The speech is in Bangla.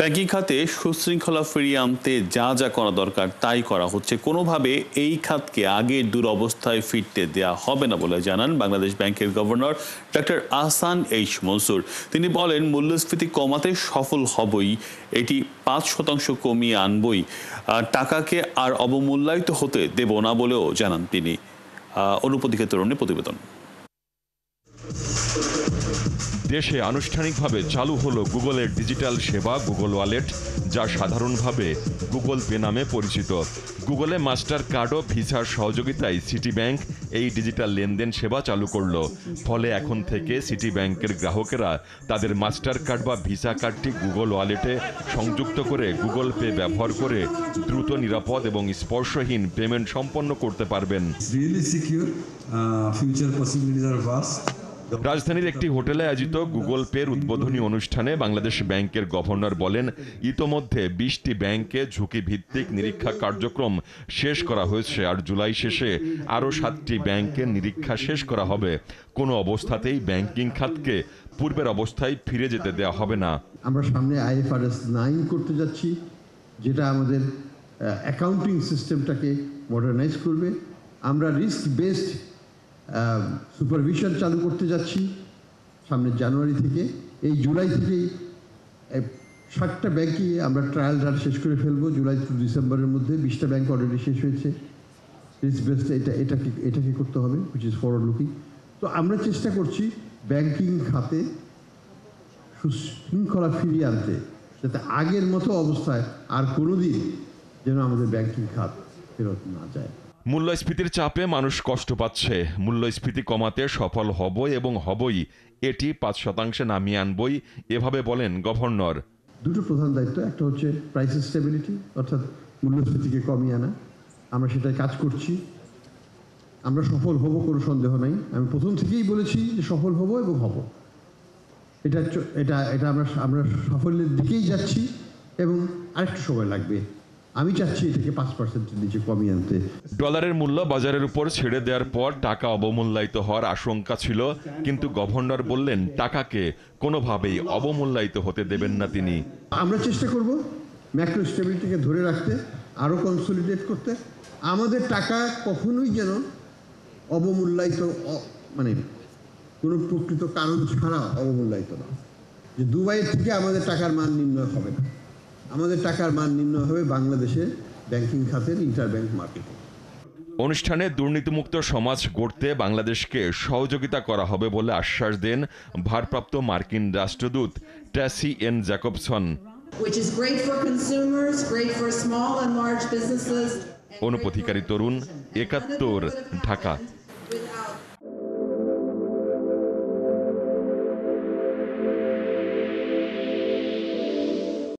ব্যাংকিং খাতে সুশৃঙ্খলা ফিরিয়ে আনতে যা যা করা দরকার তাই করা হচ্ছে। কোনোভাবে এই খাতকে আগের দুরবস্থায় ফিরতে দেয়া হবে না বলে জানান বাংলাদেশ ব্যাংকের governor doctor Ahsan H Mansur. তিনি বলেন, মূল্যস্ফীতি কমাতে সফল হবই, এটি ৫% কমিয়ে আনবই, টাকাকে আর অবমূল্যায়িত হতে দেব না বলেও জানান তিনি। অনুপদিকে তরুণের প্রতিবেদন। দেশে আনুষ্ঠানিকভাবে চালু হলো গুগলের ডিজিটাল সেবা গুগল ওয়ালেট, যা সাধারণভাবে গুগল পে নামে পরিচিত। গুগলে মাস্টার কার্ড ও ভিসার সহযোগিতায় সিটি ব্যাংক এই ডিজিটাল লেনদেন সেবা চালু করল। ফলে এখন থেকে সিটি ব্যাংকের গ্রাহকেরা তাদের মাস্টার কার্ড বা ভিসা কার্ডটি গুগল ওয়ালেটে সংযুক্ত করে গুগল পে ব্যবহার করে দ্রুত, নিরাপদ এবং স্পর্শহীন পেমেন্ট সম্পন্ন করতে পারবেন। রাজধানীর একটি হোটেলে আয়োজিত গুগল পের উদ্বোধনী অনুষ্ঠানে বাংলাদেশ ব্যাংকের গভর্নর বলেন, ইতোমধ্যে 20টি ব্যাংকে ঝুঁকি ভিত্তিক নিরীক্ষা কার্যক্রম শেষ করা হয়েছে, আর জুলাই শেষে আরও 7টি ব্যাংকের নিরীক্ষা শেষ করা হবে। কোনো অবস্থাতেই ব্যাংকিং খাতকে পূর্বের অবস্থায় ফিরে যেতে দেওয়া হবে না। আমরা সামনে IFRS 9 করতে যাচ্ছি, যেটা আমাদের অ্যাকাউন্টিং সিস্টেমটাকে মডার্নাইজ করবে। আমরা রিস্ক বেসড সুপারভিশন চালু করতে যাচ্ছি সামনের জানুয়ারি থেকে। এই জুলাই থেকেই 60টা ব্যাংকই আমরা ট্রায়াল রান শেষ করে ফেলবো। জুলাই টু ডিসেম্বরের মধ্যে 20টা ব্যাংক অলরেডি শেষ হয়েছে। রিস্ক বেসড এটাকে করতে হবে, হুইচ ইজ ফরওয়ার্ড লুকিং। তো আমরা চেষ্টা করছি ব্যাংকিং খাতে সুশৃঙ্খলা ফিরিয়ে আনতে, যাতে আগের মতো অবস্থায় আর কোনোদিন যেন আমাদের ব্যাংকিং খাত ফেরত না যায়। মূল্যস্ফীতির চাপে মানুষ কষ্ট পাচ্ছে। মূল্যস্ফীতি কমাতে সফল হব এবং হবই, এটি 5% নামিয়ে আনবই, এভাবে বলেন গভর্নর। দুটো প্রধান দায়িত্ব, একটা হচ্ছে প্রাইস স্টেবিলিটি, অর্থাৎ মূল্যস্ফীতিকে কমিয়ে আনা। আমরা সেটাই কাজ করছি। আমরা সফল হব, কোনো সন্দেহ নাই। আমি প্রথম থেকেই বলেছি যে সফল হব এবং হব। এটা আমরা সাফল্যের দিকেই যাচ্ছি এবং আরেকটু সময় লাগবে। আমি চাচ্ছি এটাকে 5%-এর নিচে কমিয়ে আনতে। ডলারের মূল্য বাজারের উপর ছেড়ে দেওয়ার পর টাকা অবমূল্যায়িত হওয়ার আশঙ্কা ছিল, কিন্তু গভর্নর বললেন টাকাকে কোনোভাবেই অবমূল্যায়িত হতে দেবেন না তিনি। আমরা চেষ্টা করব ম্যাক্রো স্টেবিলিটিকে ধরে রাখতে, আরও কনসলিডেট করতে। আমাদের টাকা কখনোই যেন অবমূল্যায়িত, মানে কোনো প্রকৃত কারণ ছাড়া অবমূল্যায়িত না। যে দুবাইয়ের থেকে আমাদের টাকার মান নির্ণয় হবে না, আমাদের টাকার মান নির্ণয় হবে বাংলাদেশের ব্যাংকিং খাতের ইন্টারব্যাংক মার্কেটে। অনুষ্ঠানে দুর্নীতিমুক্ত সমাজ গড়তে বাংলাদেশকে সহযোগিতা করা হবে বলে আশ্বাস দেন ভারপ্রাপ্ত মার্কিন রাষ্ট্রদূত ট্যাসি এন জ্যাকবসন। অনুপথিকারী তরুণ, 71, ঢাকা।